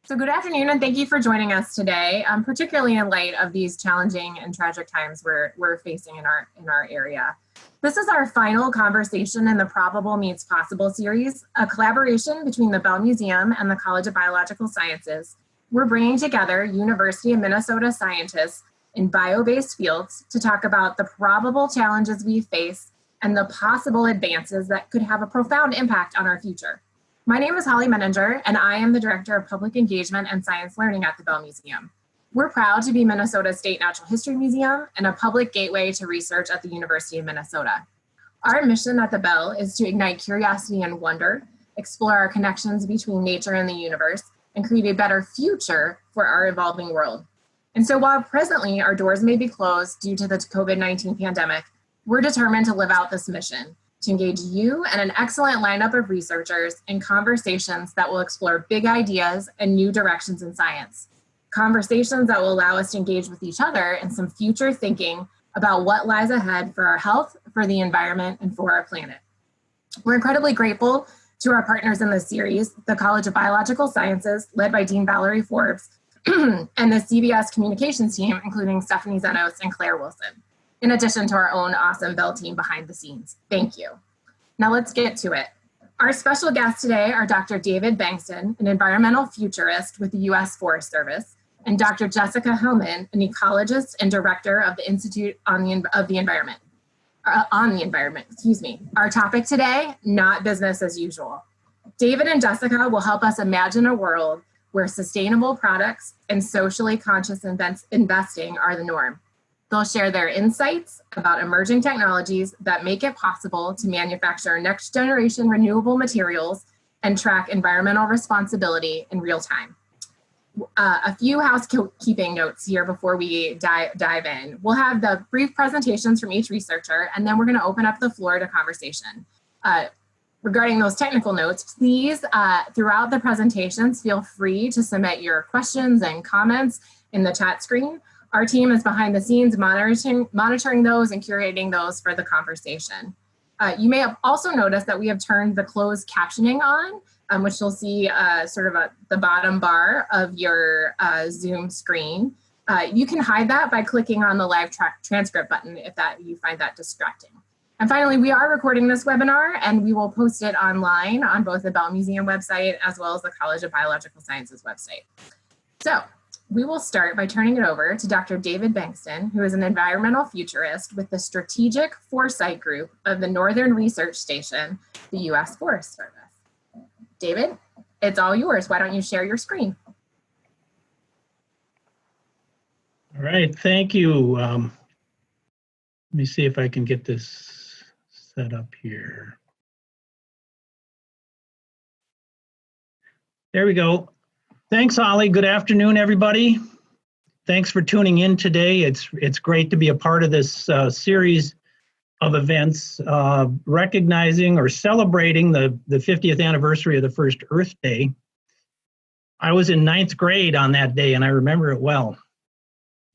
So good afternoon, and thank you for joining us today, particularly in light of these challenging and tragic times we're facing in our area. This is our final conversation in the Probable Meets Possible series, a collaboration between the Bell Museum and the College of Biological Sciences. We're bringing together University of Minnesota scientists in bio-based fields to talk about the probable challenges we face and the possible advances that could have a profound impact on our future. My name is Holly Menninger, and I am the Director of Public Engagement and Science Learning at the Bell Museum. We're proud to be Minnesota State Natural History Museum and a public gateway to research at the University of Minnesota. Our mission at the Bell is to ignite curiosity and wonder, explore our connections between nature and the universe, and create a better future for our evolving world. And so while presently our doors may be closed due to the COVID-19 pandemic, we're determined to live out this mission, to engage you and an excellent lineup of researchers in conversations that will explore big ideas and new directions in science. Conversations that will allow us to engage with each other in some future thinking about what lies ahead for our health, for the environment, and for our planet. We're incredibly grateful to our partners in this series, the College of Biological Sciences, led by Dean Valerie Forbes, and the CBS communications team, including Stephanie Zenos and Claire Wilson, in addition to our own awesome Bell team behind the scenes. Thank you. Now let's get to it. Our special guests today are Dr. David Bankston, an environmental futurist with the U.S. Forest Service, and Dr. Jessica Hillman, an ecologist and director of the Institute on the Environment. Our topic today, not business as usual. David and Jessica will help us imagine a world where sustainable products and socially conscious investing are the norm. They'll share their insights about emerging technologies that make it possible to manufacture next generation renewable materials and track environmental responsibility in real time. A few housekeeping notes here before we dive in. We'll have the brief presentations from each researcher, and then we're going to open up the floor to conversation. Regarding those technical notes, please, throughout the presentations, feel free to submit your questions and comments in the chat screen. Our team is behind the scenes monitoring those and curating those for the conversation. You may have also noticed that we have turned the closed captioning on, which you'll see sort of at the bottom bar of your Zoom screen. You can hide that by clicking on the live transcript button if you find that distracting. And finally, we are recording this webinar and we will post it online on both the Bell Museum website as well as the College of Biological Sciences website. So we will start by turning it over to Dr. David Bankston, who is an environmental futurist with the Strategic Foresight Group of the Northern Research Station, the U.S. Forest Service. David, it's all yours. Why don't you share your screen? All right, thank you. Let me see if I can get this set up here. There we go. Thanks, Holly. Good afternoon, everybody. Thanks for tuning in today. It's great to be a part of this series of events recognizing or celebrating the 50th anniversary of the first Earth Day. I was in 9th grade on that day, and I remember it well.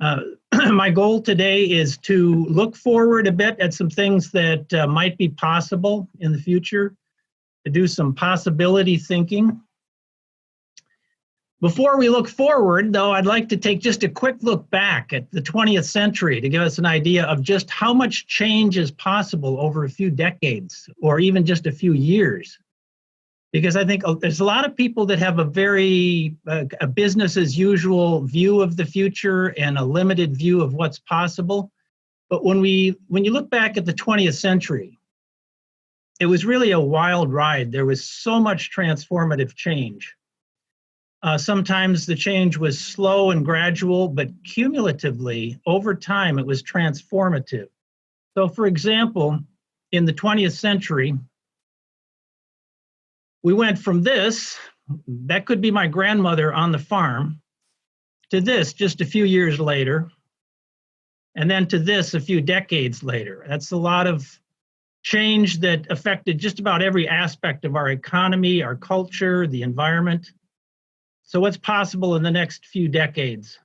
My goal today is to look forward a bit at some things that might be possible in the future, to do some possibility thinking. Before we look forward, though, I'd like to take just a quick look back at the 20th century to give us an idea of just how much change is possible over a few decades or even just a few years. Because I think there's a lot of people that have a very a business as usual view of the future and a limited view of what's possible. But when you look back at the 20th century, it was really a wild ride. There was so much transformative change. Sometimes the change was slow and gradual, but cumulatively, over time, it was transformative. So for example, in the 20th century, we went from this, that could be my grandmother on the farm, to this just a few years later, and then to this a few decades later. That's a lot of change that affected just about every aspect of our economy, our culture, the environment. So what's possible in the next few decades?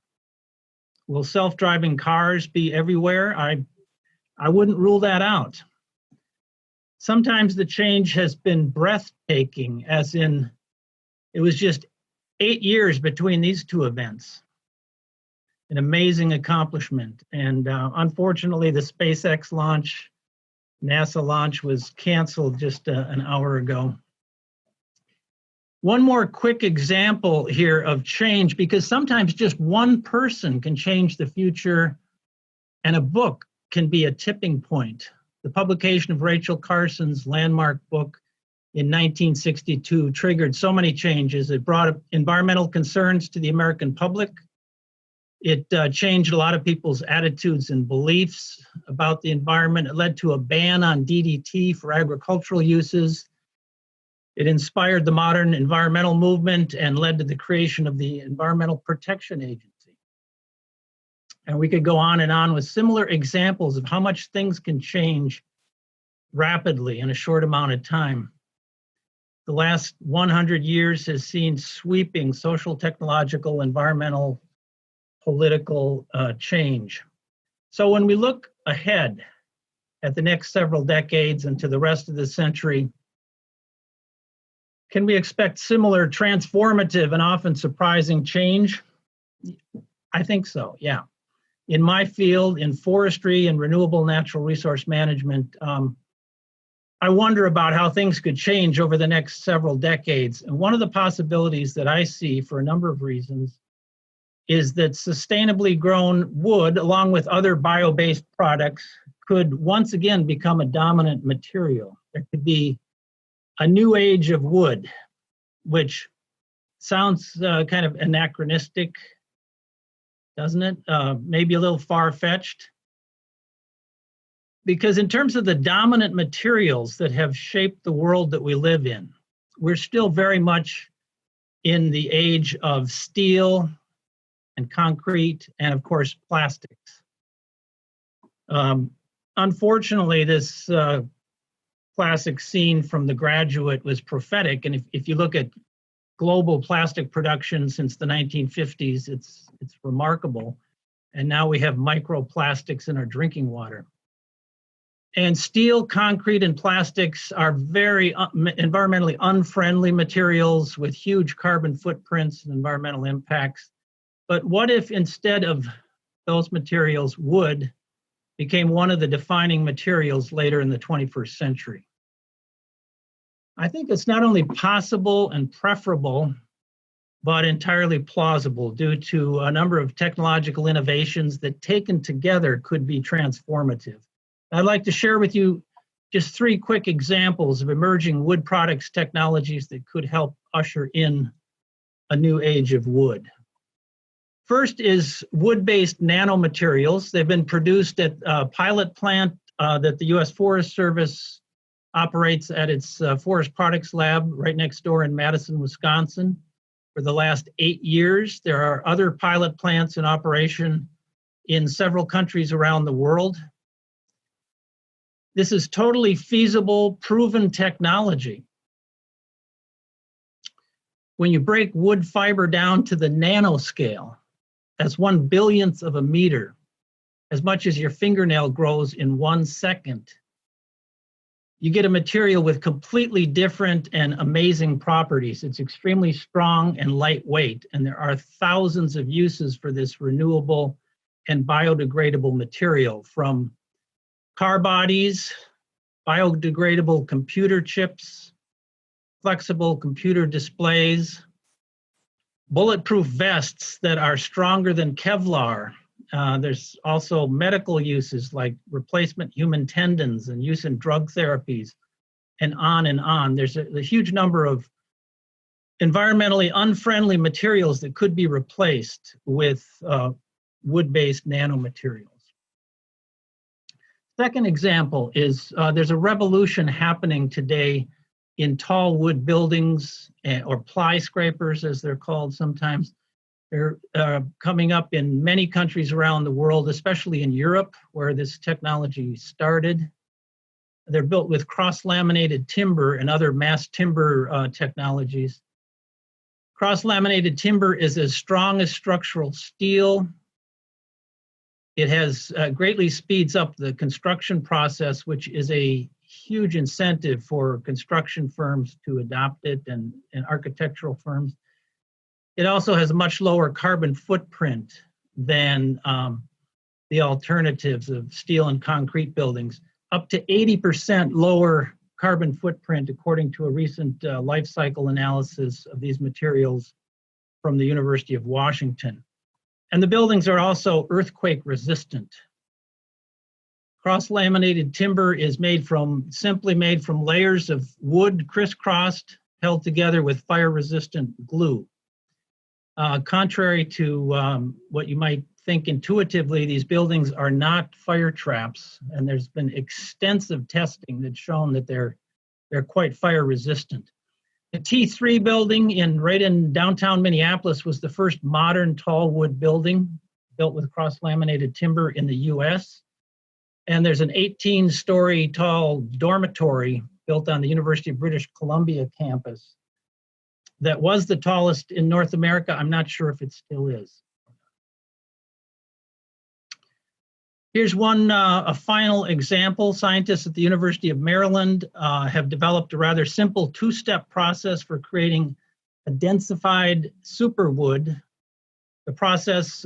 Will self-driving cars be everywhere? I wouldn't rule that out. Sometimes the change has been breathtaking, as in it was just 8 years between these two events. An amazing accomplishment. And unfortunately, the SpaceX launch, NASA launch was canceled just an hour ago. One more quick example here of change, because sometimes just one person can change the future, and a book can be a tipping point. The publication of Rachel Carson's landmark book in 1962 triggered so many changes. It brought environmental concerns to the American public. It changed a lot of people's attitudes and beliefs about the environment. It led to a ban on DDT for agricultural uses. It inspired the modern environmental movement and led to the creation of the Environmental Protection Agency. And we could go on with similar examples of how much things can change rapidly in a short amount of time. The last 100 years has seen sweeping social, technological, environmental, political change. So when we look ahead at the next several decades and to the rest of the century, can we expect similar transformative and often surprising change? I think so, yeah. In my field, in forestry and renewable natural resource management, I wonder about how things could change over the next several decades. And one of the possibilities that I see for a number of reasons is that sustainably grown wood, along with other bio-based products, could once again become a dominant material. There could be a new age of wood, which sounds kind of anachronistic, doesn't it? Maybe a little far-fetched. Because in terms of the dominant materials that have shaped the world that we live in, we're still very much in the age of steel and concrete and, of course, plastics. Unfortunately, this classic scene from The Graduate was prophetic, and if you look at global plastic production since the 1950s, it's remarkable. And now we have microplastics in our drinking water. And steel, concrete, and plastics are very environmentally unfriendly materials with huge carbon footprints and environmental impacts. But what if instead of those materials, wood became one of the defining materials later in the 21st century? I think it's not only possible and preferable, but entirely plausible due to a number of technological innovations that taken together could be transformative. I'd like to share with you just 3 quick examples of emerging wood products technologies that could help usher in a new age of wood. First is wood-based nanomaterials. They've been produced at a pilot plant that the U.S. Forest Service operates at its Forest Products Lab right next door in Madison, Wisconsin. For the last 8 years, there are other pilot plants in operation in several countries around the world. This is totally feasible, proven technology. When you break wood fiber down to the nanoscale, that's 1/billionth of a meter, as much as your fingernail grows in 1 second, you get a material with completely different and amazing properties. It's extremely strong and lightweight, and there are thousands of uses for this renewable and biodegradable material, from car bodies, biodegradable computer chips, flexible computer displays, bulletproof vests that are stronger than Kevlar. There's also medical uses like replacement human tendons and use in drug therapies, and on and on. There's a huge number of environmentally unfriendly materials that could be replaced with wood-based nanomaterials. Second example is there's a revolution happening today in tall wood buildings, or ply scrapers as they're called sometimes. They're coming up in many countries around the world, especially in Europe, where this technology started. They're built with cross-laminated timber and other mass timber technologies. Cross-laminated timber is as strong as structural steel. It has greatly speeds up the construction process, which is a huge incentive for construction firms to adopt it, and architectural firms. It also has a much lower carbon footprint than the alternatives of steel and concrete buildings, up to 80% lower carbon footprint, according to a recent life cycle analysis of these materials from the University of Washington. And the buildings are also earthquake resistant. Cross-laminated timber is simply made from layers of wood crisscrossed, held together with fire-resistant glue. Contrary to what you might think intuitively, these buildings are not fire traps, and there's been extensive testing that's shown that they're quite fire resistant. The T3 building right in downtown Minneapolis was the first modern tall wood building built with cross-laminated timber in the US. And there's an 18-story tall dormitory built on the University of British Columbia campus that was the tallest in North America. I'm not sure if it still is. Here's a final example. Scientists at the University of Maryland have developed a rather simple two-step process for creating a densified superwood. The process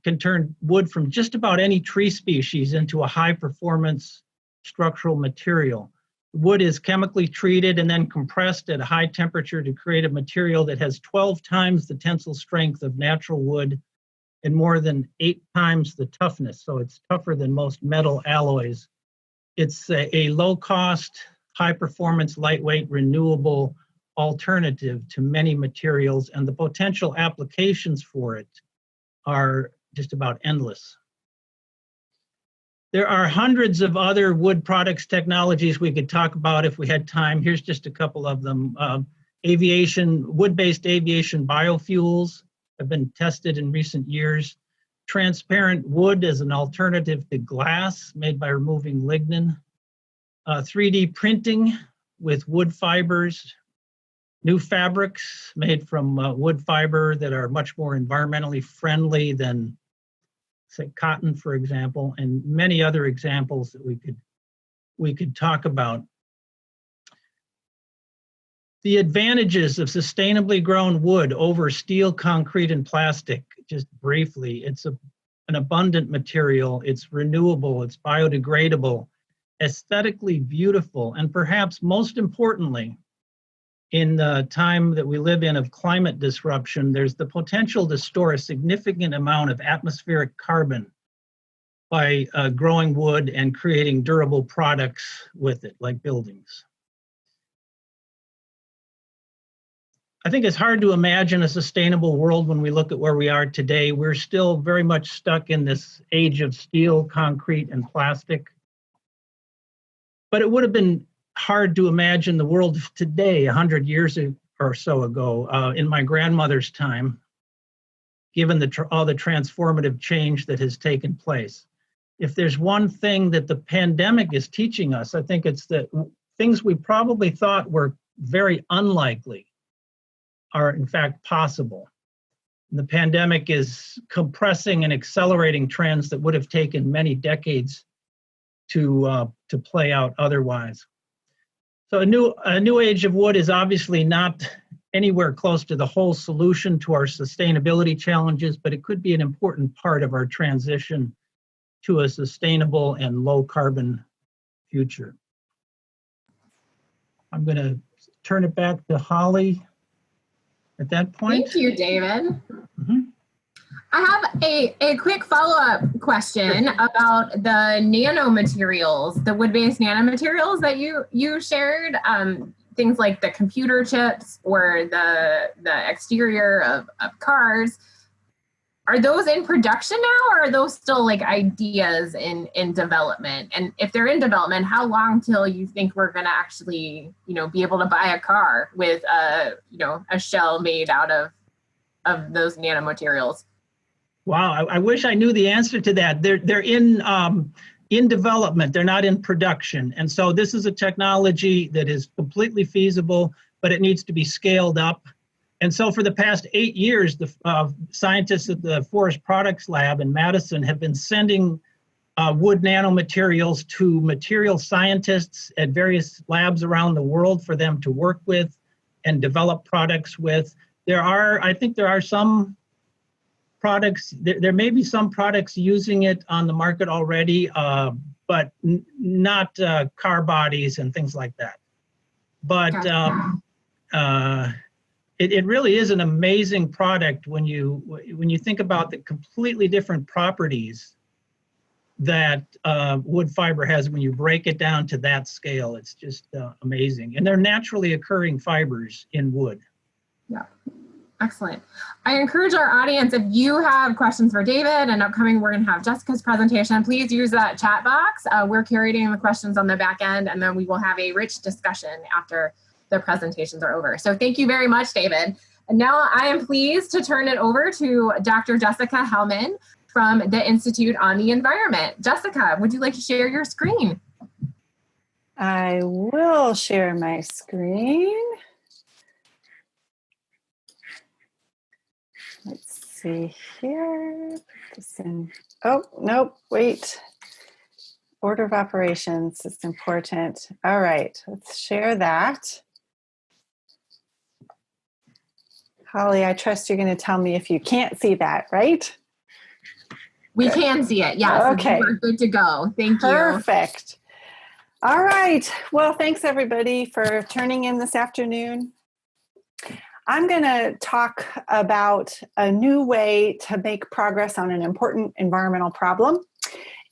can turn wood from just about any tree species into a high-performance structural material. Wood is chemically treated and then compressed at a high temperature to create a material that has 12 times the tensile strength of natural wood and more than 8 times the toughness, so it's tougher than most metal alloys. It's a low-cost, high-performance, lightweight, renewable alternative to many materials, and the potential applications for it are just about endless. There are hundreds of other wood products technologies we could talk about if we had time. Here's just a couple of them. Wood-based aviation biofuels have been tested in recent years. Transparent wood as an alternative to glass made by removing lignin. 3D printing with wood fibers. New fabrics made from wood fiber that are much more environmentally friendly than, say, cotton, for example, and many other examples that we could talk about. The advantages of sustainably grown wood over steel, concrete, and plastic, just briefly, it's an abundant material, it's renewable, it's biodegradable, aesthetically beautiful, and perhaps most importantly, in the time that we live in of climate disruption, there's the potential to store a significant amount of atmospheric carbon by growing wood and creating durable products with it, like buildings. I think it's hard to imagine a sustainable world when we look at where we are today. We're still very much stuck in this age of steel, concrete, and plastic. But it would have been hard to imagine the world of today 100 years or so ago, in my grandmother's time, given all the transformative change that has taken place. If there's one thing that the pandemic is teaching us, I think it's that things we probably thought were very unlikely are in fact possible. And the pandemic is compressing and accelerating trends that would have taken many decades to play out otherwise. So a new age of wood is obviously not anywhere close to the whole solution to our sustainability challenges, but it could be an important part of our transition to a sustainable and low carbon future. I'm going to turn it back to Holly at that point. Thank you, David. Mm-hmm. I have a quick follow-up question about the nanomaterials, the wood-based nanomaterials that you shared, things like the computer chips or the exterior of cars. Are those in production now, or are those still like ideas in development? And if they're in development, how long till you think we're going to actually, be able to buy a car with a shell made out of those nanomaterials? Wow, I wish I knew the answer to that. They're in development. They're not in production, and so this is a technology that is completely feasible, but it needs to be scaled up. And so for the past 8 years, the scientists at the Forest Products Lab in Madison have been sending wood nanomaterials to material scientists at various labs around the world for them to work with and develop products with. I think there are some products, there may be some products using it on the market already, but not car bodies and things like that. But it really is an amazing product when you think about the completely different properties that wood fiber has when you break it down to that scale. It's just amazing. And they're naturally occurring fibers in wood. Yeah. Excellent. I encourage our audience, if you have questions for David, and upcoming we're going to have Jessica's presentation, please use that chat box. We're curating the questions on the back end, and then we will have a rich discussion after the presentations are over. So thank you very much, David. And now I am pleased to turn it over to Dr. Jessica Hellman from the Institute on the Environment. Jessica, would you like to share your screen? I will share my screen. Let's see here. Put this in. Oh, nope, wait. Order of operations is important. All right, let's share that. Holly, I trust you're going to tell me if you can't see that, right? We can see it, yes. Okay. We're good to go. Thank you. Perfect. All right. Well, thanks everybody for turning in this afternoon. I'm going to talk about a new way to make progress on an important environmental problem.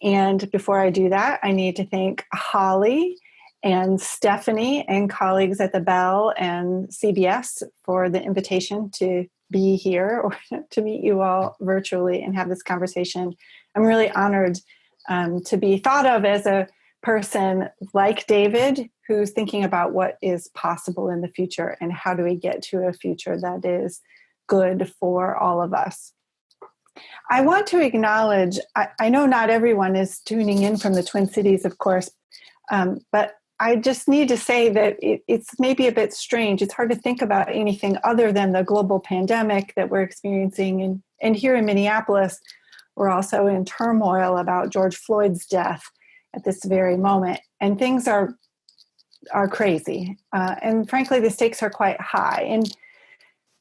And before I do that, I need to thank Holly and Stephanie and colleagues at the Bell and CBS for the invitation to be here or to meet you all virtually and have this conversation. I'm really honored to be thought of as a person like David who's thinking about what is possible in the future and how do we get to a future that is good for all of us. I want to acknowledge, I know not everyone is tuning in from the Twin Cities, of course, but I just need to say that it's maybe a bit strange. It's hard to think about anything other than the global pandemic that we're experiencing. And here in Minneapolis, we're also in turmoil about George Floyd's death at this very moment. And things are crazy. And frankly, the stakes are quite high. And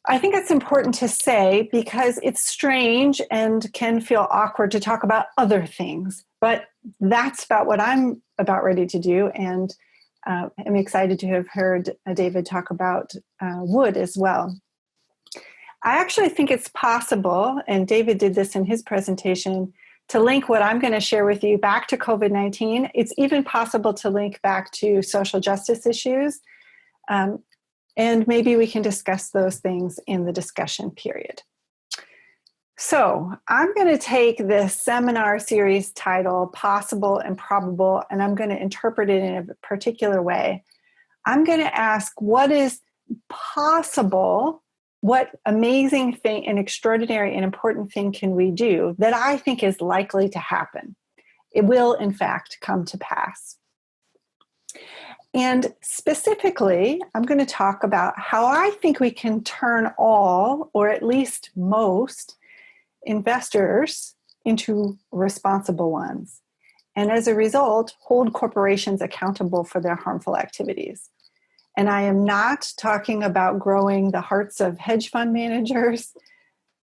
I think it's important to say because it's strange and can feel awkward to talk about other things, but that's about what I'm about ready to do. And I'm excited to have heard David talk about wood as well. I actually think it's possible, and David did this in his presentation, to link what I'm going to share with you back to COVID-19. It's even possible to link back to social justice issues. And maybe we can discuss those things in the discussion period. So I'm going to take this seminar series title, Possible and Probable, and I'm going to interpret it in a particular way. I'm going to ask what is possible, what amazing thing, an extraordinary and important thing can we do that I think is likely to happen. It will, in fact, come to pass. And specifically, I'm going to talk about how I think we can turn all, or at least most, investors into responsible ones. And as a result, hold corporations accountable for their harmful activities. And I am not talking about growing the hearts of hedge fund managers,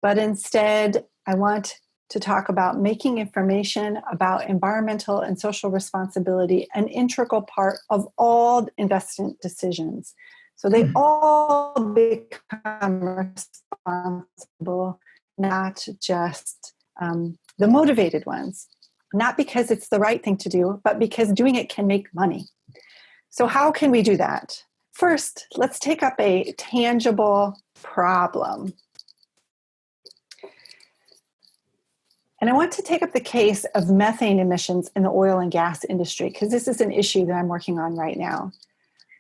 but instead, I want to talk about making information about environmental and social responsibility an integral part of all investment decisions. So they all become responsible, not just the motivated ones. Not because it's the right thing to do, but because doing it can make money. So how can we do that? First, let's take up a tangible problem. And I want to take up the case of methane emissions in the oil and gas industry, because this is an issue that I'm working on right now.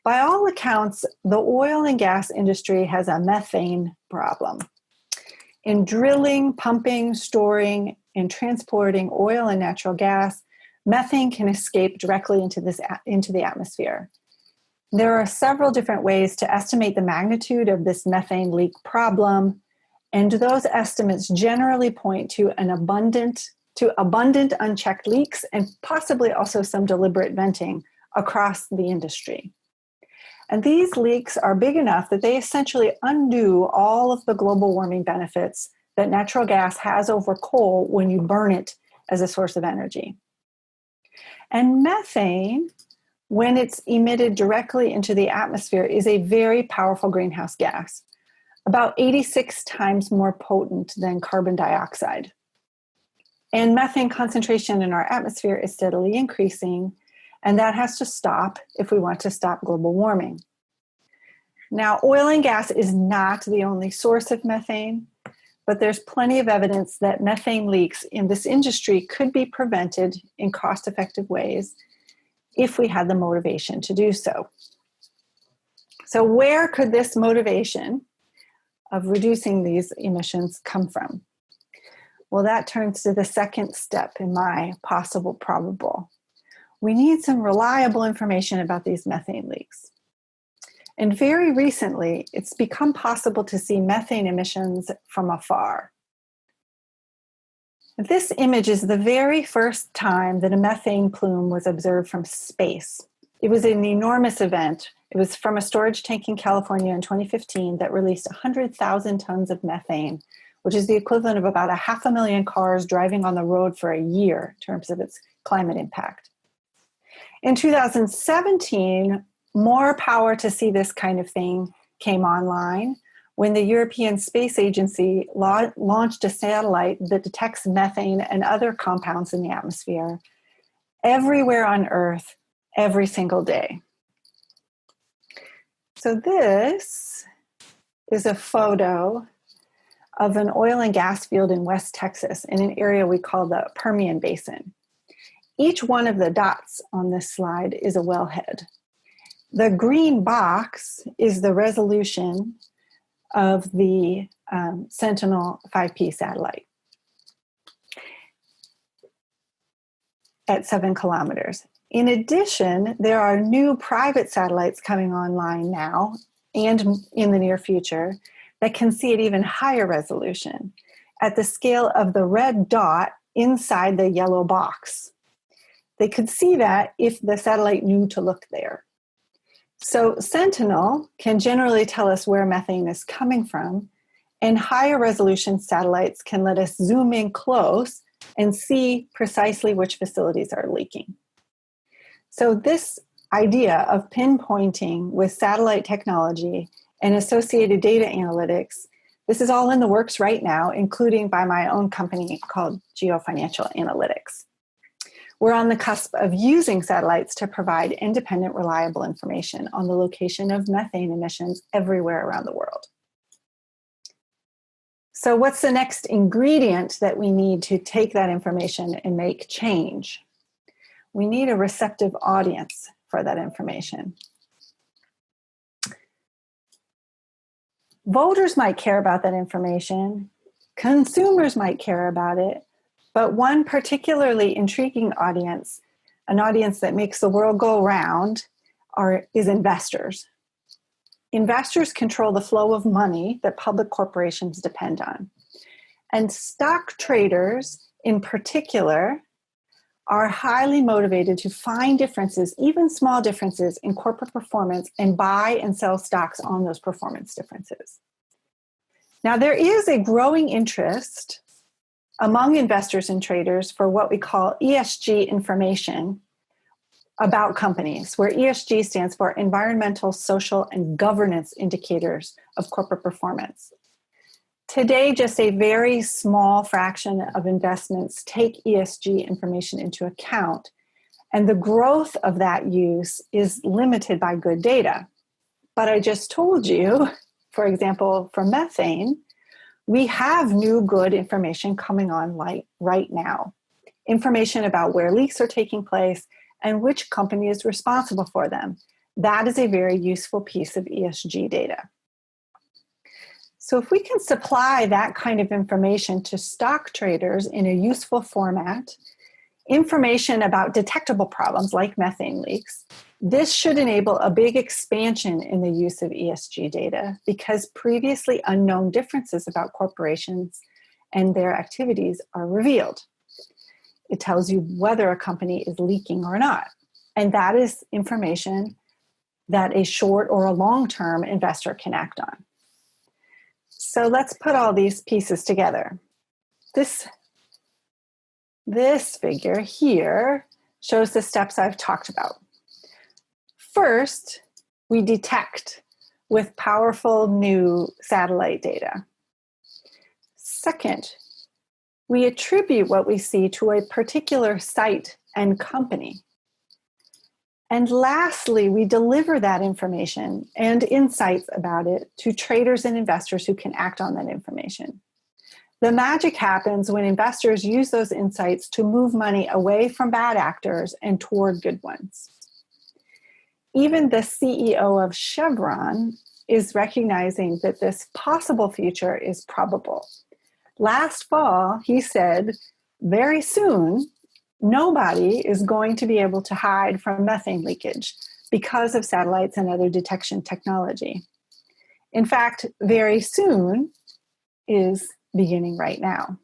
By all accounts, the oil and gas industry has a methane problem. In drilling, pumping, storing, and transporting oil and natural gas, methane can escape directly into the atmosphere. There are several different ways to estimate the magnitude of this methane leak problem, and those estimates generally point to abundant unchecked leaks and possibly also some deliberate venting across the industry. And these leaks are big enough that they essentially undo all of the global warming benefits that natural gas has over coal when you burn it as a source of energy. And methane, when it's emitted directly into the atmosphere, is a very powerful greenhouse gas, about 86 times more potent than carbon dioxide. And methane concentration in our atmosphere is steadily increasing, and that has to stop if we want to stop global warming. Now, oil and gas is not the only source of methane, but there's plenty of evidence that methane leaks in this industry could be prevented in cost-effective ways if we had the motivation to do so. So where could this motivation of reducing these emissions come from? Well, that turns to the second step in my possible probable. We need some reliable information about these methane leaks. And very recently, it's become possible to see methane emissions from afar. This image is the very first time that a methane plume was observed from space. It was an enormous event. It was from a storage tank in California in 2015 that released 100,000 tons of methane, which is the equivalent of about 500,000 cars driving on the road for a year in terms of its climate impact. In 2017, more power to see this kind of thing came online when the European Space Agency launched a satellite that detects methane and other compounds in the atmosphere everywhere on Earth, every single day. So this is a photo of an oil and gas field in West Texas in an area we call the Permian Basin. Each one of the dots on this slide is a wellhead. The green box is the resolution of the Sentinel 5P satellite at 7 kilometers. In addition, there are new private satellites coming online now and in the near future that can see at even higher resolution at the scale of the red dot inside the yellow box. They could see that if the satellite knew to look there. So Sentinel can generally tell us where methane is coming from, and higher resolution satellites can let us zoom in close and see precisely which facilities are leaking. So this idea of pinpointing with satellite technology and associated data analytics, this is all in the works right now, including by my own company called Geofinancial Analytics. We're on the cusp of using satellites to provide independent, reliable information on the location of methane emissions everywhere around the world. So what's the next ingredient that we need to take that information and make change? We need a receptive audience for that information. Voters might care about that information. Consumers might care about it. But one particularly intriguing audience, an audience that makes the world go round, is investors. Investors control the flow of money that public corporations depend on. And stock traders, in particular, are highly motivated to find differences, even small differences, in corporate performance and buy and sell stocks on those performance differences. Now, there is a growing interest among investors and traders for what we call ESG information about companies, where ESG stands for environmental, social, and governance indicators of corporate performance. Today, just a very small fraction of investments take ESG information into account, and the growth of that use is limited by good data. But I just told you, for example, for methane, we have new good information coming on right now. Information about where leaks are taking place and which company is responsible for them. That is a very useful piece of ESG data. So if we can supply that kind of information to stock traders in a useful format, information about detectable problems like methane leaks, this should enable a big expansion in the use of ESG data because previously unknown differences about corporations and their activities are revealed. It tells you whether a company is leaking or not. And that is information that a short or a long-term investor can act on. So let's put all these pieces together. This figure here shows the steps I've talked about. First, we detect with powerful new satellite data. Second, we attribute what we see to a particular site and company. And lastly, we deliver that information and insights about it to traders and investors who can act on that information. The magic happens when investors use those insights to move money away from bad actors and toward good ones. Even the CEO of Chevron is recognizing that this possible future is probable. Last fall, he said, very soon, nobody is going to be able to hide from methane leakage because of satellites and other detection technology. In fact, very soon is beginning right now.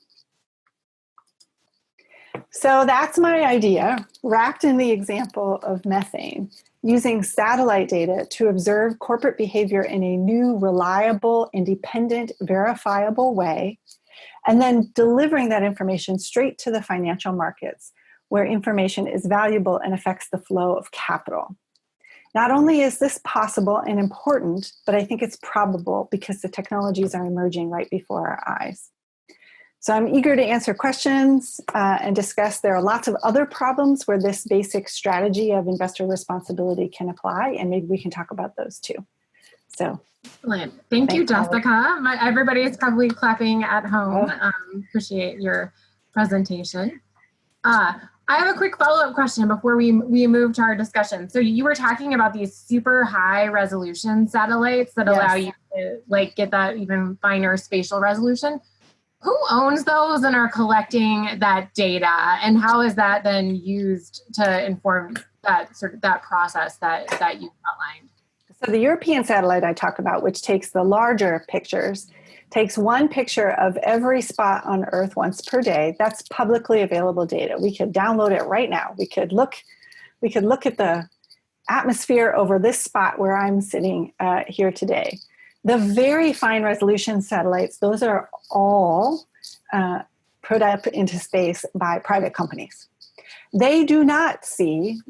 So that's my idea, wrapped in the example of methane, using satellite data to observe corporate behavior in a new, reliable, independent, verifiable way, and then delivering that information straight to the financial markets, where information is valuable and affects the flow of capital. Not only is this possible and important, but I think it's probable because the technologies are emerging right before our eyes. So I'm eager to answer questions and discuss. There are lots of other problems where this basic strategy of investor responsibility can apply, and maybe we can talk about those too. So, excellent. Thank you, Jessica. Everybody is probably clapping at home. Appreciate your presentation. I have a quick follow-up question before we move to our discussion. So you were talking about these super high resolution satellites that allow you to get that even finer spatial resolution. Who owns those and are collecting that data, and how is that then used to inform that process that you outlined? So the European satellite I talk about, which takes the larger pictures, takes one picture of every spot on Earth once per day. That's publicly available data. We could download it right now. We could look at the atmosphere over this spot where I'm sitting here today. The very fine resolution satellites, those are all put up into space by private companies. They do not see,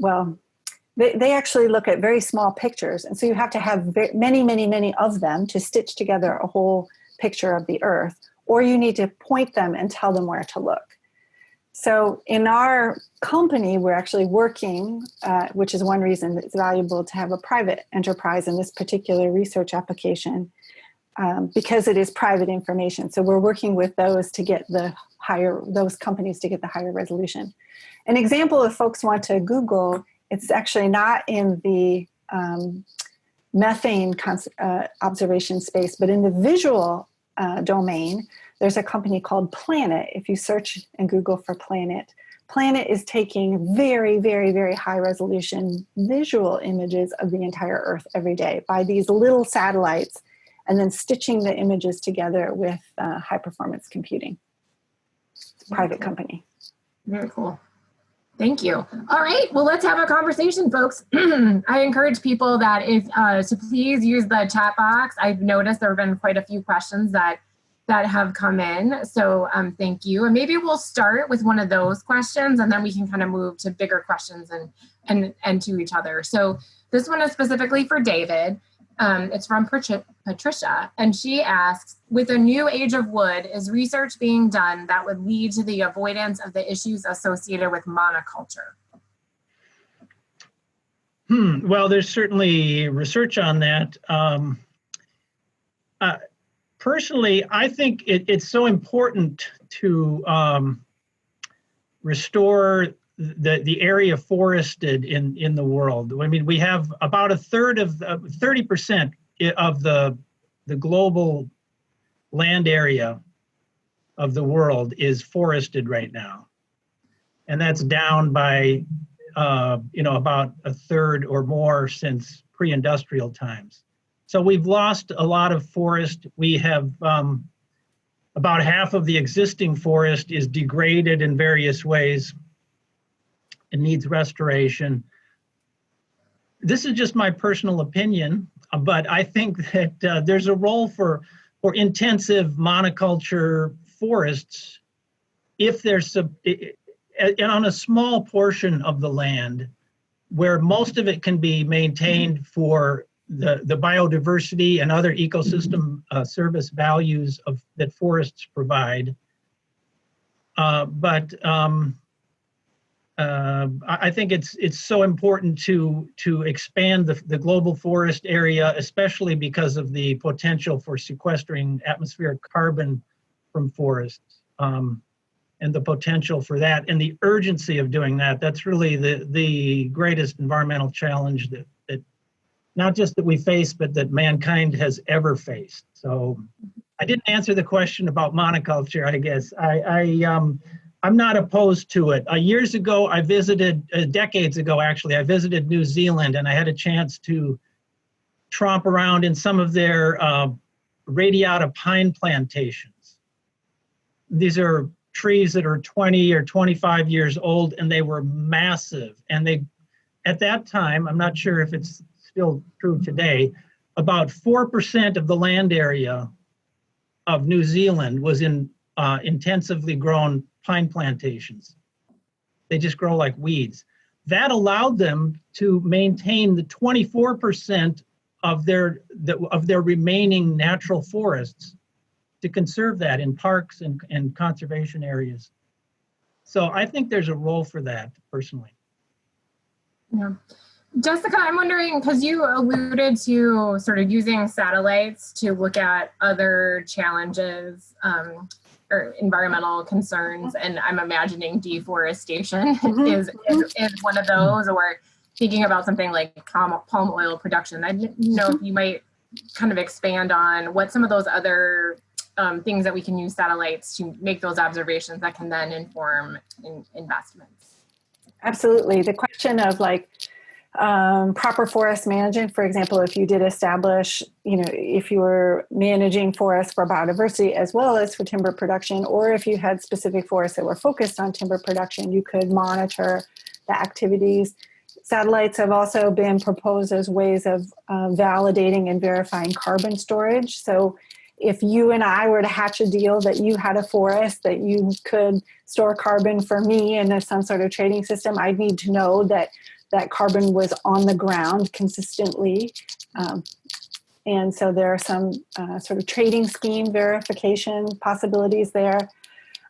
they actually look at very small pictures. And so you have to have many, many, many of them to stitch together a whole picture of the Earth, or you need to point them and tell them where to look. So in our company, we're actually working, which is one reason it's valuable to have a private enterprise in this particular research application, because it is private information. So we're working with those to get those companies to get the higher resolution. An example, if folks want to Google, it's actually not in the methane observation space, but in the visual domain, there's a company called Planet. If you search and Google for Planet, Planet is taking very, very, very high resolution visual images of the entire Earth every day by these little satellites, and then stitching the images together with high performance computing. It's a private company. Very cool. Thank you. All right, well, let's have a conversation, folks. I encourage people that to please use the chat box. I've noticed there have been quite a few questions that have come in, so thank you. And maybe we'll start with one of those questions, and then we can kind of move to bigger questions and to each other. So this one is specifically for David. It's from Patricia, and she asks, with a new age of wood, is research being done that would lead to the avoidance of the issues associated with monoculture? Well, there's certainly research on that. Personally, I think it's so important to restore the area forested in the world. I mean, we have about 30% of the global land area of the world is forested right now, and that's down by about a third or more since pre-industrial times. So we've lost a lot of forest. We have about half of the existing forest is degraded in various ways. It needs restoration. this is just my personal opinion, but I think that there's a role for intensive monoculture forests if there's on a small portion of the land where most of it can be maintained for the biodiversity and other ecosystem service values that forests provide. But I think it's so important to expand the global forest area, especially because of the potential for sequestering atmospheric carbon from forests, and the potential for that and the urgency of doing that. That's really the greatest environmental challenge that not just that we face, but that mankind has ever faced. So I didn't answer the question about monoculture, I guess. I'm not opposed to it. Years ago, I visited, decades ago actually, I visited New Zealand, and I had a chance to tromp around in some of their radiata pine plantations. These are trees that are 20 or 25 years old, and they were massive. And they, at that time, I'm not sure if it's still true today, about 4% of the land area of New Zealand was in intensively grown pine plantations. They just grow like weeds. That allowed them to maintain the 24% of their remaining natural forests, to conserve that in parks and conservation areas. So I think there's a role for that, personally. Yeah. Jessica, I'm wondering, because you alluded to sort of using satellites to look at other challenges or environmental concerns, and I'm imagining deforestation is one of those, or thinking about something like palm oil production. I didn't know if you might kind of expand on what some of those other things that we can use satellites to make those observations that can then inform investments. Absolutely. The question of proper forest management, for example, if you did establish, if you were managing forests for biodiversity as well as for timber production, or if you had specific forests that were focused on timber production, you could monitor the activities. Satellites have also been proposed as ways of validating and verifying carbon storage. So if you and I were to hatch a deal that you had a forest that you could store carbon for me in some sort of trading system, I'd need to know that carbon was on the ground consistently. And so there are some sort of trading scheme verification possibilities there.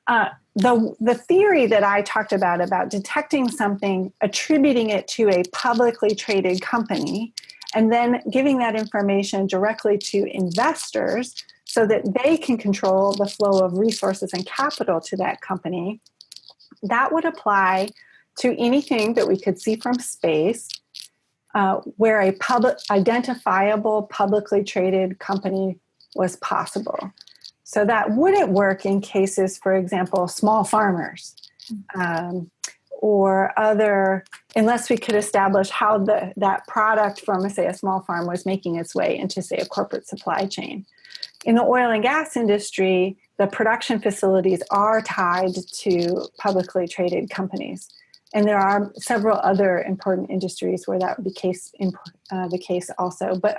The theory that I talked about detecting something, attributing it to a publicly traded company, and then giving that information directly to investors so that they can control the flow of resources and capital to that company, that would apply to anything that we could see from space, where a identifiable publicly traded company was possible. So that wouldn't work in cases, for example, small farmers, or other, unless we could establish how that product from, say, a small farm was making its way into, say, a corporate supply chain. In the oil and gas industry, the production facilities are tied to publicly traded companies. And there are several other important industries where that would be the case also, but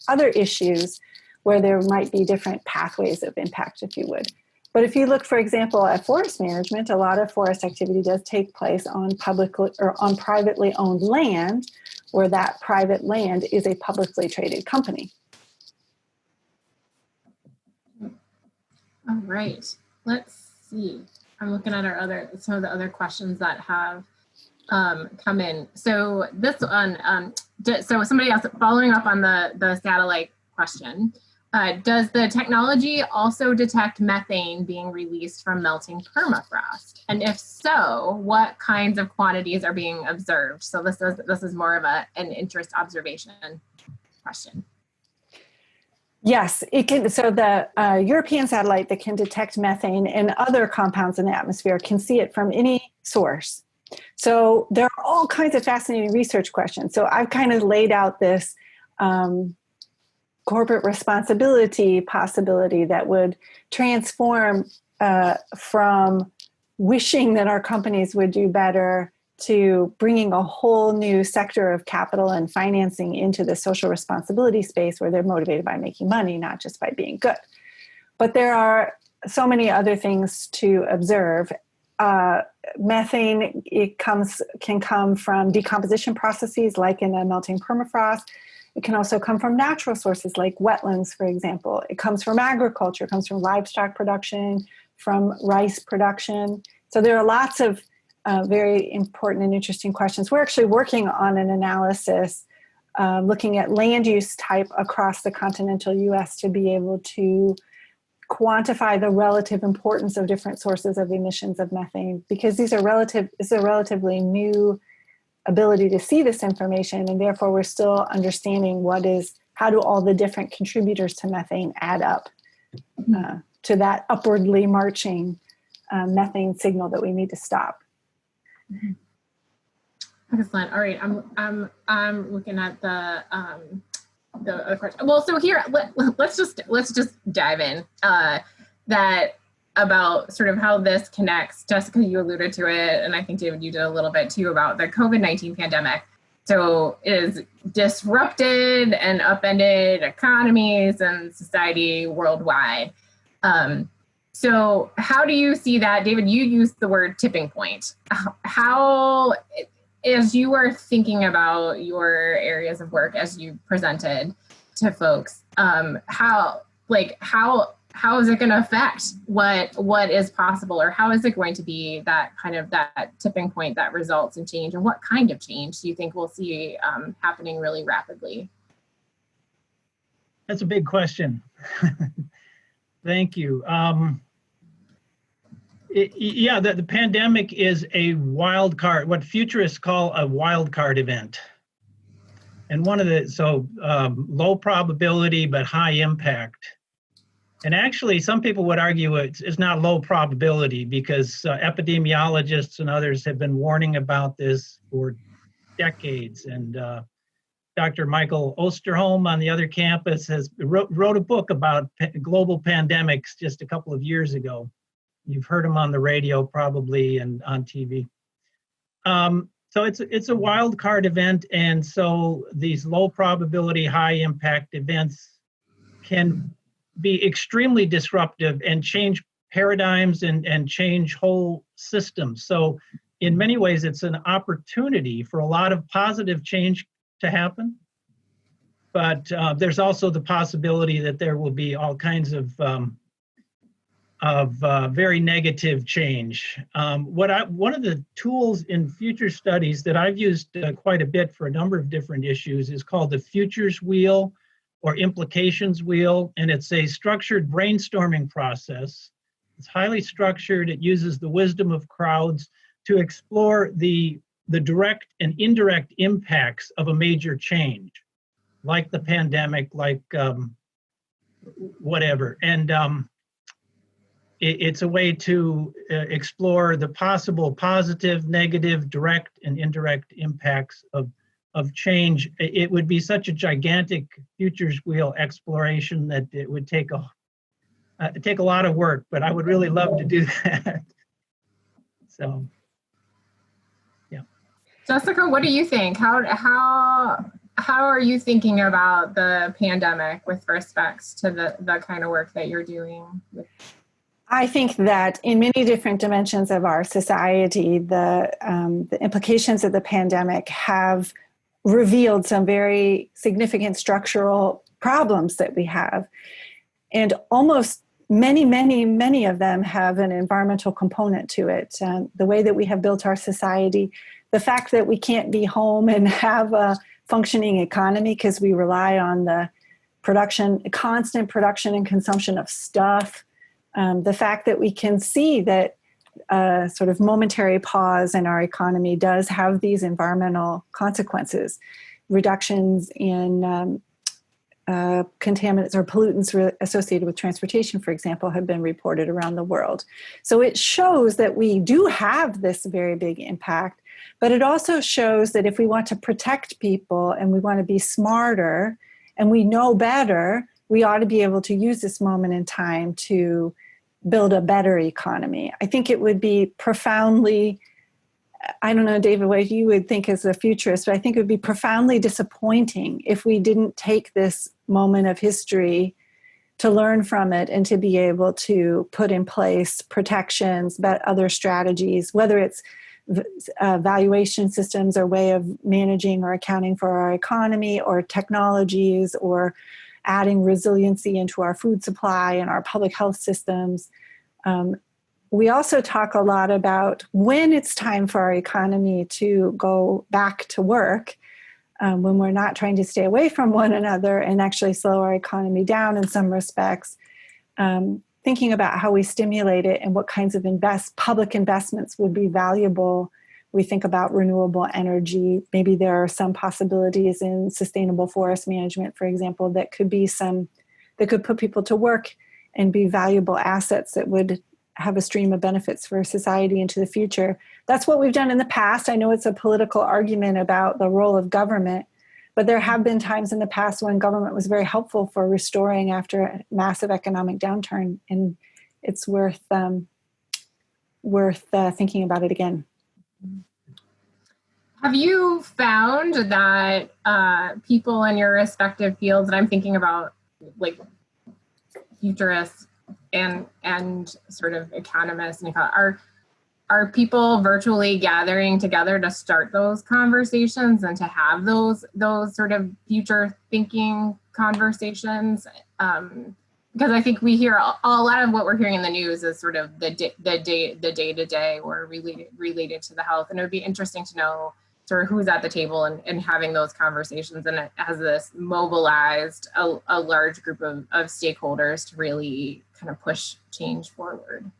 other issues where there might be different pathways of impact, if you would. But if you look, for example, at forest management, a lot of forest activity does take place on publicly or on privately owned land, where that private land is a publicly traded company. All right, let's see. I'm looking at some of the other questions that have come in. So this one, so somebody else following up on the satellite question. Does the technology also detect methane being released from melting permafrost? And if so, what kinds of quantities are being observed? So this is more of an interest observation question. Yes, it can. So the European satellite that can detect methane and other compounds in the atmosphere can see it from any source. So there are all kinds of fascinating research questions. So I've kind of laid out this corporate responsibility possibility that would transform from wishing that our companies would do better to bringing a whole new sector of capital and financing into the social responsibility space where they're motivated by making money, not just by being good. But there are so many other things to observe. Methane, can come from decomposition processes like in a melting permafrost. It can also come from natural sources like wetlands, for example. It comes from agriculture, it comes from livestock production, from rice production. So there are lots of very important and interesting questions. We're actually working on an analysis looking at land use type across the continental US to be able to quantify the relative importance of different sources of emissions of methane, because it's a relatively new ability to see this information, and therefore we're still understanding how do all the different contributors to methane add up to that upwardly marching methane signal that we need to stop. Excellent. All right, I'm looking at the question. Well, so here let's just dive in. That about sort of how this connects. Jessica, you alluded to it, and I think David, you did a little bit too, about the COVID-19 pandemic. So it has disrupted and upended economies and society worldwide. So how do you see that? David, you used the word tipping point. How, as you were thinking about your areas of work as you presented to folks, how is it going to affect what is possible, or how is it going to be that kind of that tipping point that results in change, and what kind of change do you think we'll see happening really rapidly? That's a big question. Thank you. The pandemic is a wild card, what futurists call a wild card event. And low probability, but high impact. And actually, some people would argue it's not low probability, because epidemiologists and others have been warning about this for decades. And Dr. Michael Osterholm on the other campus wrote a book about global pandemics just a couple of years ago. You've heard him on the radio probably and on TV. So it's a wild card event, and so these low probability, high impact events can be extremely disruptive and change paradigms and change whole systems. So in many ways, it's an opportunity for a lot of positive change to happen. But there's also the possibility that there will be all kinds of very negative change. One of the tools in future studies that I've used quite a bit for a number of different issues is called the futures wheel or implications wheel, and it's a structured brainstorming process. It's highly structured. It uses the wisdom of crowds to explore the direct and indirect impacts of a major change, like the pandemic, like whatever. And it's a way to explore the possible positive, negative, direct, and indirect impacts of change. It would be such a gigantic futures wheel exploration that it would take a lot of work, but I would really love to do that. So, yeah. Jessica, what do you think? How are you thinking about the pandemic with respect to the kind of work that you're doing? I think that in many different dimensions of our society, the implications of the pandemic have revealed some very significant structural problems that we have. And almost many of them have an environmental component to it. The way that we have built our society, the fact that we can't be home and have a functioning economy because we rely on the constant production and consumption of stuff. The fact that we can see that sort of momentary pause in our economy does have these environmental consequences. Reductions in contaminants or pollutants associated with transportation, for example, have been reported around the world. So it shows that we do have this very big impact, but it also shows that if we want to protect people and we want to be smarter and we know better, we ought to be able to use this moment in time to build a better economy. I think it would be profoundly I don't know, David, what you would think as a futurist, but I think it would be profoundly disappointing if we didn't take this moment of history to learn from it and to be able to put in place protections, but other strategies, whether it's valuation systems or way of managing or accounting for our economy, or technologies, or adding resiliency into our food supply and our public health systems. We also talk a lot about when it's time for our economy to go back to work, when we're not trying to stay away from one another and actually slow our economy down in some respects, thinking about how we stimulate it and what kinds of public investments would be valuable. We think about renewable energy. Maybe there are some possibilities in sustainable forest management, for example, that could put people to work and be valuable assets that would have a stream of benefits for society into the future. That's what we've done in the past. I know it's a political argument about the role of government, but there have been times in the past when government was very helpful for restoring after a massive economic downturn, and it's worth thinking about it again. Have you found that people in your respective fields, and I'm thinking about like futurists and sort of economists, and are people virtually gathering together to start those conversations and to have those sort of future thinking conversations? Because I think we hear a lot of what we're hearing in the news is sort of the day-to-day or related to the health, and it would be interesting to know sort of who's at the table and having those conversations, and has this mobilized a large group of stakeholders to really kind of push change forward.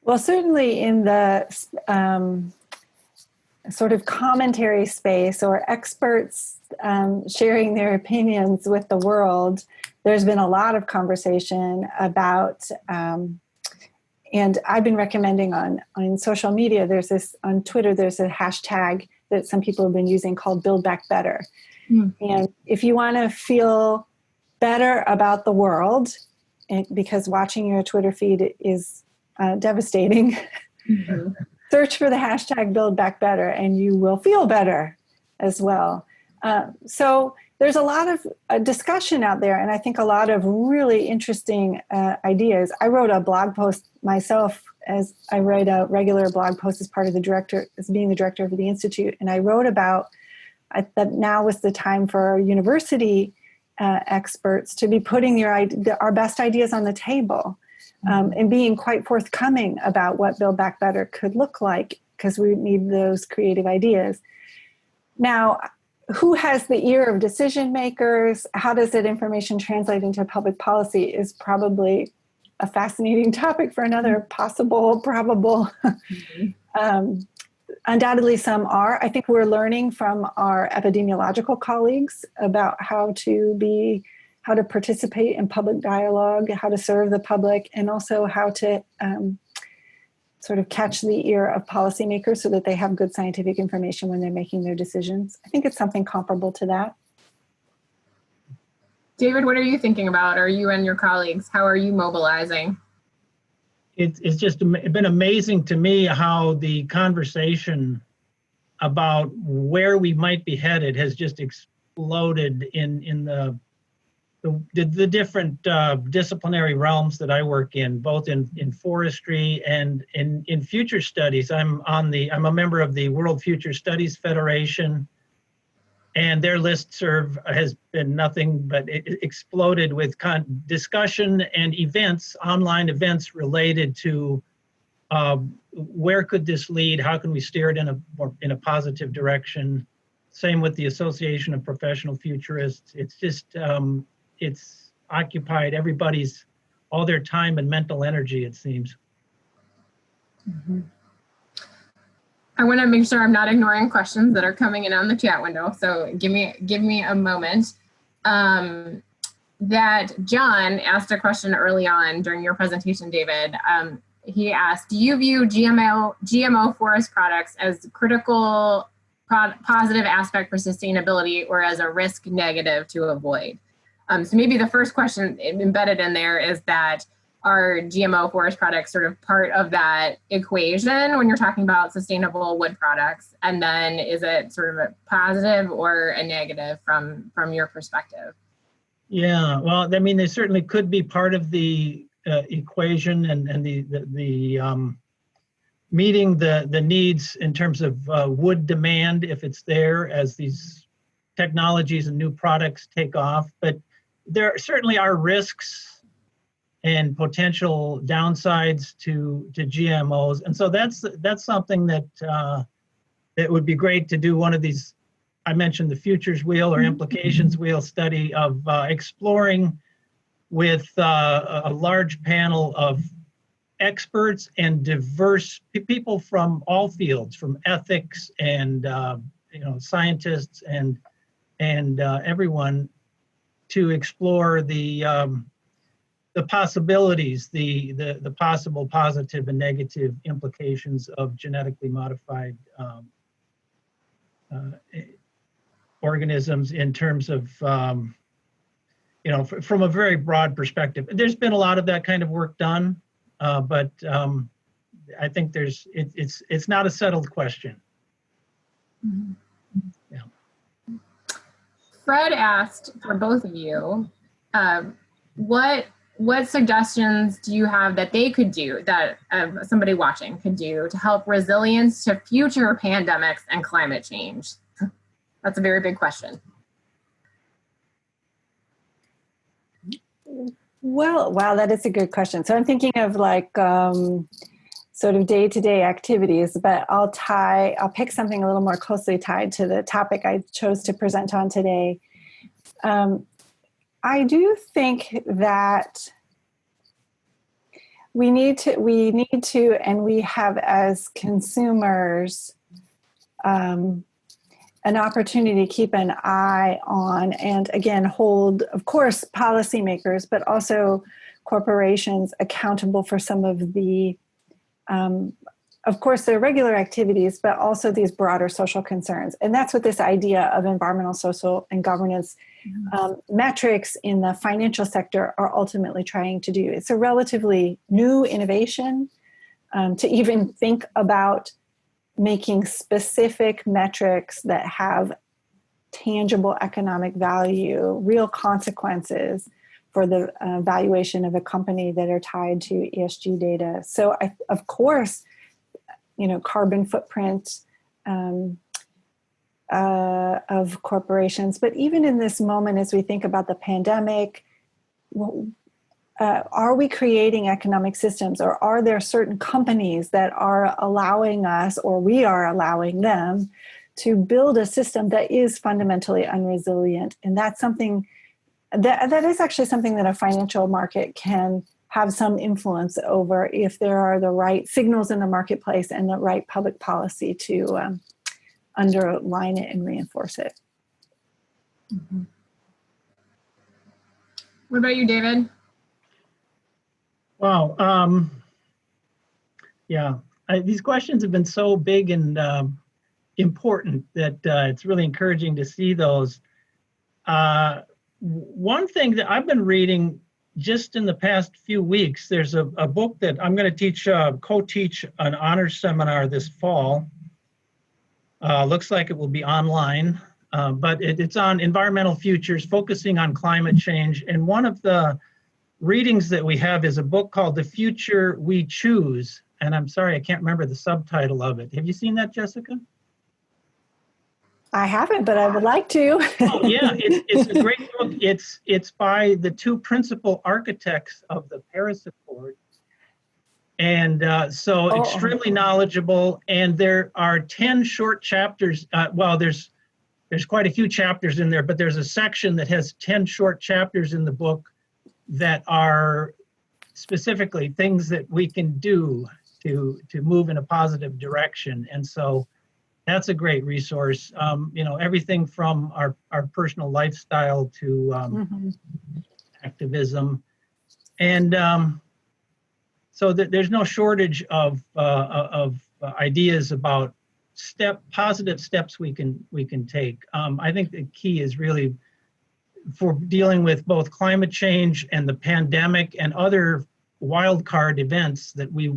Well, certainly in the sort of commentary space, or experts sharing their opinions with the world, there's been a lot of conversation about, and I've been recommending on social media, on Twitter, there's a hashtag that some people have been using called Build Back Better. And if you want to feel better about the world, because watching your Twitter feed is devastating, search for the hashtag Build Back Better and you will feel better as well. So there's a lot of discussion out there, and I think a lot of really interesting ideas. I wrote a blog post myself, as I write a regular blog post as part of being the director of the Institute, and I wrote about that now was the time for our university experts to be putting our best ideas on the table, and being quite forthcoming about what Build Back Better could look like, because we need those creative ideas. Now, who has the ear of decision makers? How does that information translate into public policy is probably a fascinating topic for another probable. Undoubtedly some are. I think we're learning from our epidemiological colleagues about how to participate in public dialogue, how to serve the public, and also how to sort of catch the ear of policymakers so that they have good scientific information when they're making their decisions. I think it's something comparable to that. David, what are you thinking about? Are you and your colleagues, how are you mobilizing? It's just been amazing to me how the conversation about where we might be headed has just exploded in the different disciplinary realms that I work in, both in forestry and in future studies. I'm a member of the World Future Studies Federation, and their listserv has been nothing but exploded with discussion and events, online events related to where could this lead, how can we steer it in a positive direction. Same with the Association of Professional Futurists. It's just it's occupied all their time and mental energy, it seems. Mm-hmm. I want to make sure I'm not ignoring questions that are coming in on the chat window. So give me a moment. That John asked a question early on during your presentation, David. He asked, do you view GMO forest products as critical positive aspect for sustainability or as a risk negative to avoid? So maybe the first question embedded in there is that are GMO forest products sort of part of that equation when you're talking about sustainable wood products? And then is it sort of a positive or a negative from your perspective? Yeah, well, I mean, they certainly could be part of the equation and the meeting the needs in terms of wood demand if it's there as these technologies and new products take off. But there certainly are risks and potential downsides to GMOs, and so that's something that it would be great to do one of these. I mentioned the futures wheel or implications wheel study of exploring with a large panel of experts and diverse people from all fields, from ethics and scientists and everyone, to explore the possibilities, the possible positive and negative implications of genetically modified organisms in terms of from a very broad perspective. There's been a lot of that kind of work done, but I think it's not a settled question. Mm-hmm. Yeah. Fred asked for both of you, what suggestions do you have that they could do, that somebody watching could do to help resilience to future pandemics and climate change? That's a very big question. Well, wow, that is a good question. So I'm thinking of like sort of day-to-day activities, but I'll pick something a little more closely tied to the topic I chose to present on today. I do think that we need to, and we have as consumers, an opportunity to keep an eye on, and again, hold, of course, policymakers, but also corporations accountable for some of the, of course, their regular activities, but also these broader social concerns. And that's what this idea of environmental, social, and governance metrics in the financial sector are ultimately trying to do. It's a relatively new innovation to even think about making specific metrics that have tangible economic value, real consequences for the valuation of a company that are tied to ESG data. So, of course, carbon footprint of corporations, but even in this moment, as we think about the pandemic, are we creating economic systems, or are there certain companies that are allowing us, or we are allowing them, to build a system that is fundamentally unresilient? And that's something that is actually something that a financial market can have some influence over if there are the right signals in the marketplace and the right public policy to underline it and reinforce it. Mm-hmm. What about you, David? Wow. These questions have been so big and important that it's really encouraging to see those. One thing that I've been reading just in the past few weeks, there's a book that I'm going to co-teach an honors seminar this fall. Looks like it will be online, but it's on environmental futures, focusing on climate change. And one of the readings that we have is a book called The Future We Choose. And I'm sorry, I can't remember the subtitle of it. Have you seen that, Jessica? I haven't, but I would like to. Oh, yeah, it's a great book. It's by the two principal architects of the Paris Accord. And extremely knowledgeable. And there are 10 short chapters. There's quite a few chapters in there, but there's a section that has 10 short chapters in the book that are specifically things that we can do to move in a positive direction. And so that's a great resource. Everything from our personal lifestyle to activism. And so there's no shortage of ideas about positive steps we can take. I think the key is really, for dealing with both climate change and the pandemic and other wild card events that we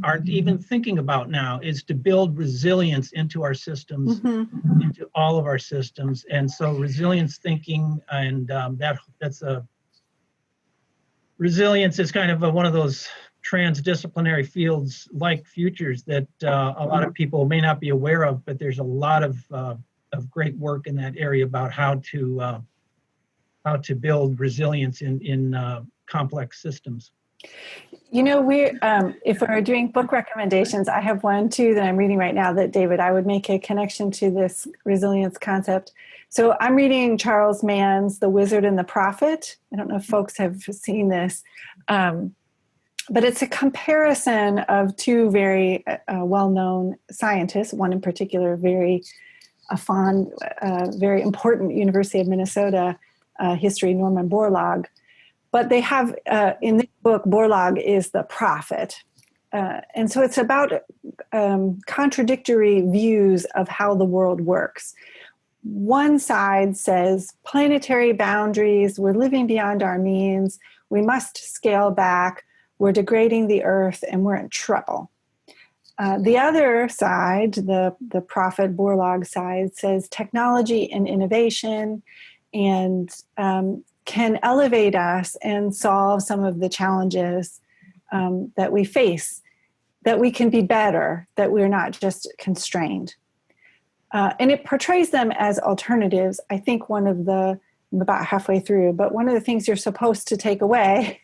aren't even thinking about now is to build resilience into our systems, into all of our systems. And so resilience thinking, and resilience is kind of one of those transdisciplinary fields like futures that a lot of people may not be aware of, but there's a lot of great work in that area about how to build resilience in complex systems. You know, if we're doing book recommendations, I have one too that I'm reading right now that, David, I would make a connection to this resilience concept. So I'm reading Charles Mann's The Wizard and the Prophet. I don't know if folks have seen this, but it's a comparison of two very well-known scientists, one in particular, very important University of Minnesota history, Norman Borlaug. But they have, in this book, Borlaug is the prophet. And so it's about contradictory views of how the world works. One side says planetary boundaries, we're living beyond our means, we must scale back, we're degrading the earth, and we're in trouble. The other side, the prophet Borlaug side, says technology and innovation and can elevate us and solve some of the challenges that we face, that we can be better, that we're not just constrained. And it portrays them as alternatives. I think I'm about halfway through, but one of the things you're supposed to take away,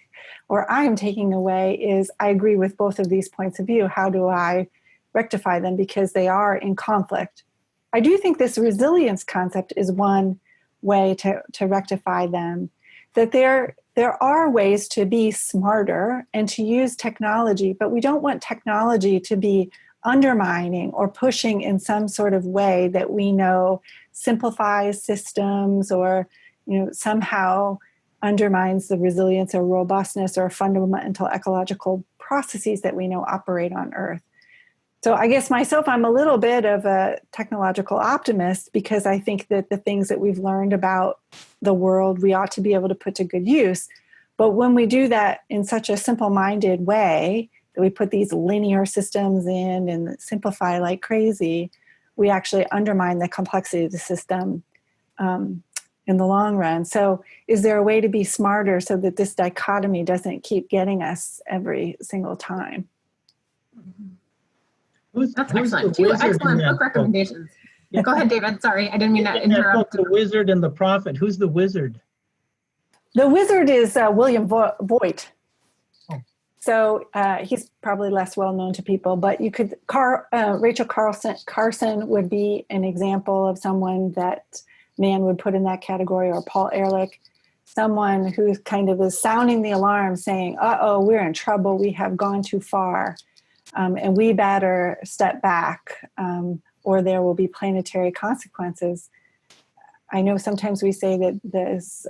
or I'm taking away, is I agree with both of these points of view. How do I rectify them? Because they are in conflict. I do think this resilience concept is one way to rectify them, that there are ways to be smarter and to use technology, but we don't want technology to be undermining or pushing in some sort of way that we know simplifies systems or somehow undermines the resilience or robustness or fundamental ecological processes that we know operate on Earth. So I guess myself, I'm a little bit of a technological optimist because I think that the things that we've learned about the world, we ought to be able to put to good use. But when we do that in such a simple-minded way, that we put these linear systems in and simplify like crazy, we actually undermine the complexity of the system in the long run. So is there a way to be smarter so that this dichotomy doesn't keep getting us every single time? That's excellent. Two excellent book recommendations. Yeah. Go ahead, David. Sorry, I didn't mean to interrupt. The Wizard and the Prophet. Who's the wizard? The wizard is William Voigt. Oh. So he's probably less well known to people, but you could, Rachel Carson would be an example of someone that Mann would put in that category, or Paul Ehrlich, someone who kind of is sounding the alarm saying, we're in trouble, we have gone too far, and we better step back, or there will be planetary consequences. I know sometimes we say that this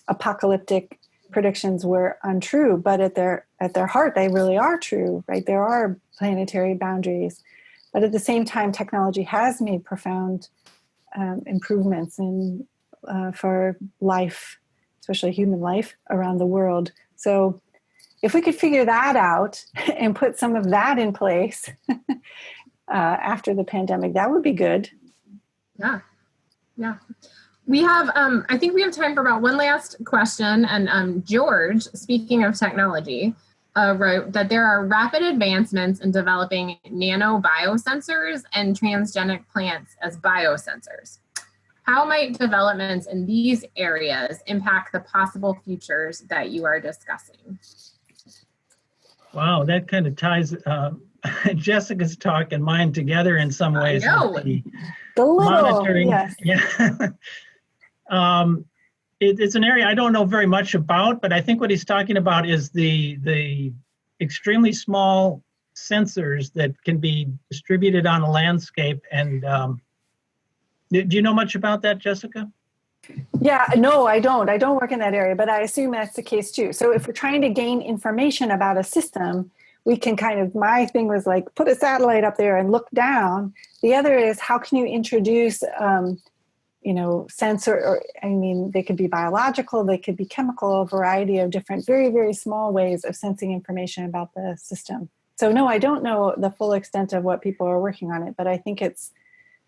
apocalyptic predictions were untrue, but at their heart, they really are true, right? There are planetary boundaries. But at the same time, technology has made profound improvements for life, especially human life around the world. So if we could figure that out and put some of that in place after the pandemic, that would be good. Yeah. We have, I think we have time for about one last question. And George, speaking of technology, wrote that there are rapid advancements in developing nanobiosensors and transgenic plants as biosensors. How might developments in these areas impact the possible futures that you are discussing? Wow, that kind of ties Jessica's talk and mine together in some ways. I know. The little, monitoring. Yes. Yeah. It's an area I don't know very much about, but I think what he's talking about is the extremely small sensors that can be distributed on a landscape. And do you know much about that, Jessica? Yeah, no, I don't. I don't work in that area, but I assume that's the case too. So if we're trying to gain information about a system, we can my thing was like, put a satellite up there and look down. The other is, how can you introduce sense, or I mean, they could be biological, they could be chemical, a variety of different, very, very small ways of sensing information about the system. So no, I don't know the full extent of what people are working on it, but I think it's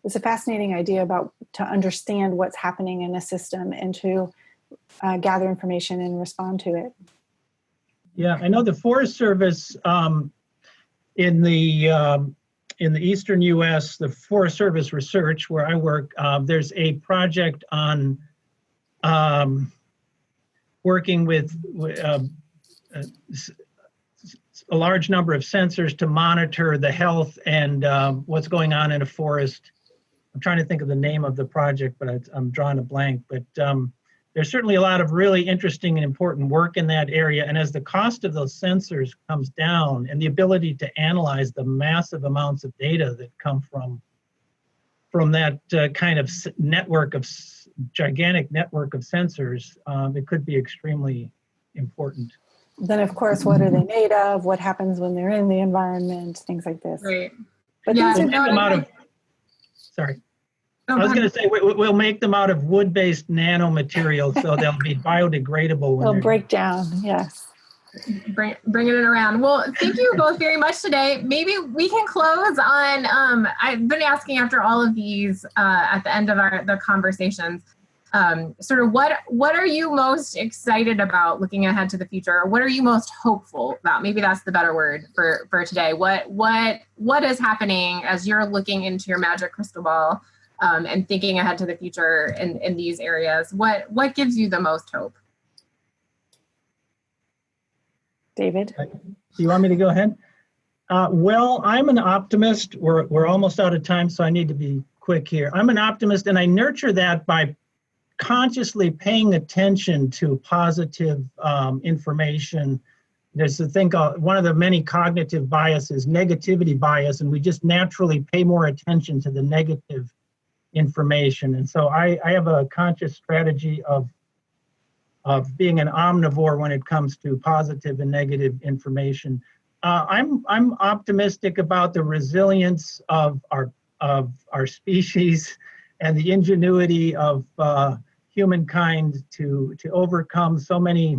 a fascinating idea to understand what's happening in a system and to gather information and respond to it. Yeah, I know the Forest Service in the eastern U.S., the Forest Service Research, where I work, there's a project on working with a large number of sensors to monitor the health and what's going on in a forest. I'm trying to think of the name of the project, but I'm drawing a blank. But there's certainly a lot of really interesting and important work in that area. And as the cost of those sensors comes down and the ability to analyze the massive amounts of data that come from that kind of gigantic network of sensors, it could be extremely important. Then, of course, what are they made of? What happens when they're in the environment? Things like this. Right. But yeah, these are sorry. I was going to say, we'll make them out of wood-based nanomaterials, so they'll be biodegradable. They'll break down, yes. Bringing it around. Well, thank you both very much today. Maybe we can close on, I've been asking after all of these at the end of the conversations, sort of what are you most excited about looking ahead to the future? Or what are you most hopeful about? Maybe that's the better word for today. What is happening as you're looking into your magic crystal ball and thinking ahead to the future in these areas? What gives you the most hope? David? Do you want me to go ahead? Well, I'm an optimist. We're almost out of time, so I need to be quick here. I'm an optimist, and I nurture that by consciously paying attention to positive information. There's the thing called, one of the many cognitive biases, negativity bias, and we just naturally pay more attention to the negative information. And so I have a conscious strategy of being an omnivore when it comes to positive and negative information. I'm optimistic about the resilience of our species and the ingenuity of humankind to overcome so many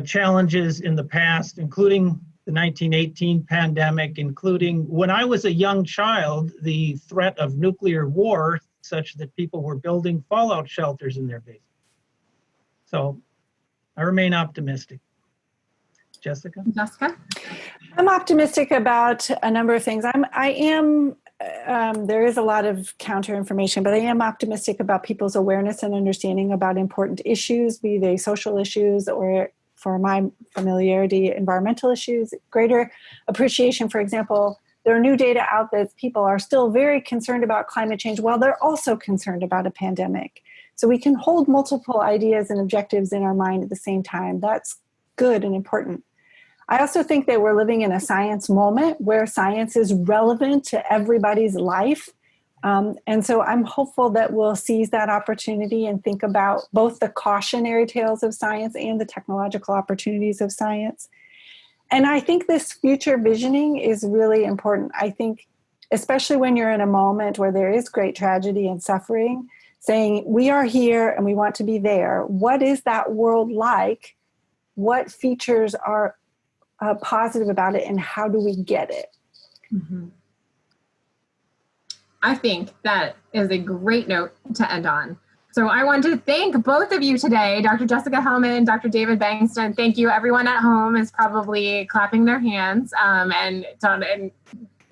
challenges in the past, including the 1918 pandemic, including when I was a young child, the threat of nuclear war, such that people were building fallout shelters in their basements. So I remain optimistic. Jessica? I'm optimistic about a number of things. There is a lot of counter information, but I am optimistic about people's awareness and understanding about important issues, be they social issues or, for my familiarity, environmental issues, greater appreciation. For example, there are new data out that people are still very concerned about climate change while they're also concerned about a pandemic. So we can hold multiple ideas and objectives in our mind at the same time. That's good and important. I also think that we're living in a science moment where science is relevant to everybody's life. And so I'm hopeful that we'll seize that opportunity and think about both the cautionary tales of science and the technological opportunities of science. And I think this future visioning is really important. I think, especially when you're in a moment where there is great tragedy and suffering, saying we are here and we want to be there. What is that world like? What features are positive about it, and how do we get it? Mm-hmm. I think that is a great note to end on. So I want to thank both of you today, Dr. Jessica Hellman, Dr. David Bankston. Thank you. Everyone at home is probably clapping their hands and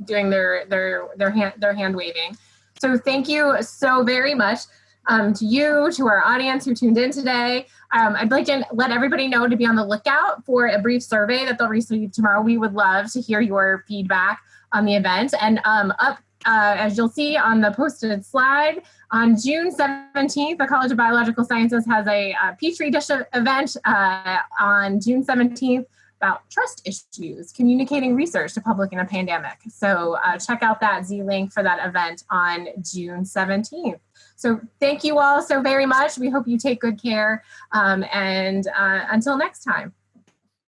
doing their hand waving. So thank you so very much to you, to our audience who tuned in today. I'd like to let everybody know to be on the lookout for a brief survey that they'll receive tomorrow. We would love to hear your feedback on the event. And as you'll see on the posted slide, on June 17th, the College of Biological Sciences has a Petri dish event on June 17th about trust issues, communicating research to public in a pandemic. So check out that Z link for that event on June 17th. So thank you all so very much. We hope you take good care. And until next time.